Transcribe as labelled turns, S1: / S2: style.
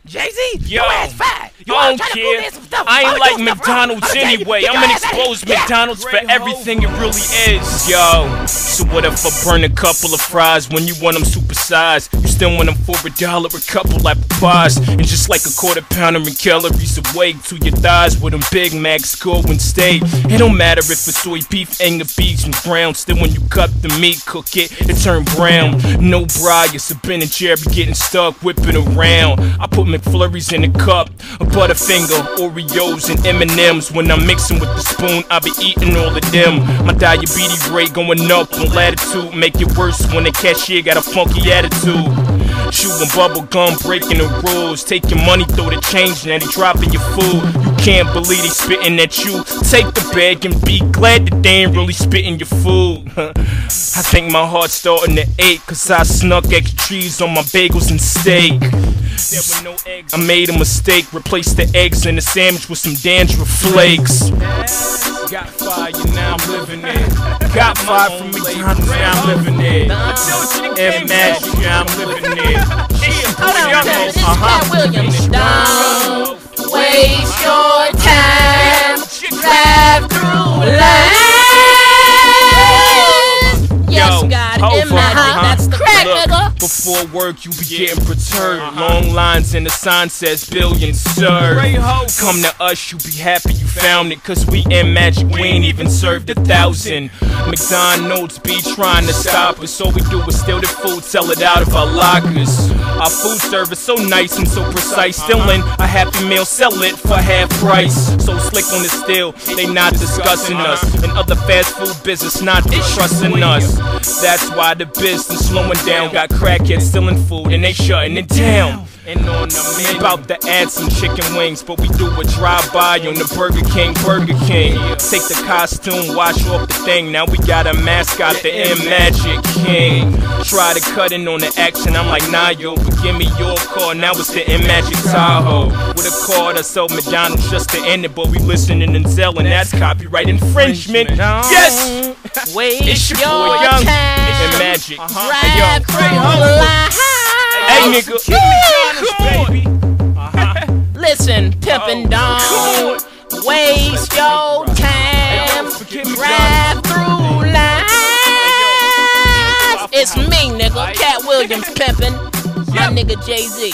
S1: Jay-Z,
S2: Yo,
S1: your ass fat.
S2: I don't care. I ain't like McDonald's anyway. I'm gonna expose McDonald's for everything it really is. Yo, so what if I burn a couple of fries when you want them supersized? You still want them for $1 a couple apple pies. And just like a quarter pounder in calories away to your thighs with them Big Macs go and stay. It don't matter if it's soy beef, anger beef, and ground. Still when you cut the meat, cook it, it turn brown. No bias, a Ben and Jerry getting stuck, whipping around. I put McFlurries in a cup, a Butterfinger, Oreos, and M&M's. When I'm mixing with the spoon, I be eating all of them. My diabetes rate going up on latitude. Make it worse when the cashier got a funky attitude. Chewing bubble gum, breaking the rules. Take your money, throw the change, now they dropping your food. You can't believe they spitting at you. Take the bag and be glad that they ain't really spitting your food. I think my heart's starting to ache, cause I snuck extra cheese on my bagels and steak. There were no eggs. I made a mistake, replaced the eggs in the sandwich with some dandruff flakes. Got fired, now I'm living it. Got fired from McDonald's, now I'm living it. And Magic, now I'm living it.
S3: Hold on, this is Katt Williams. Don't waste your time. Drive through life. Yes, God, in my heart, that's the crack, nigga.
S2: Before work, you be getting perturbed. Long lines and the sign says billions served. Come to us, you be happy you found it. Cause we in Magic, we ain't even served 1,000. McDonald's be trying to stop us. All we do is steal the food, sell it out of our lockers. Our food service so nice and so precise. Stealing a Happy Meal, sell it for half price. So slick on the steal, they not discussing us. And other fast food business not they trusting us. That's why the business slowing down. Got crackheads stealing food and they shutting it down. And on the menu, about to add some chicken wings, but we do a drive-by on the Burger King. Take the costume, wash off the thing. Now we got a mascot, the Magic King. Try to cut in on the action, I'm like, nah, yo, but give me your car. Now it's the Magic Tahoe. With a car to sell McDonald's just to end it, but we listening and selling. That's copyright infringement. Yes, it's your boy Young and Magic.
S3: Drive through life.
S2: Hey, nigga, baby.
S3: Listen, pimpin', don't waste your time. Drive through life. It's me, nigga, Katt Williams pimpin'. My nigga Jay-Z.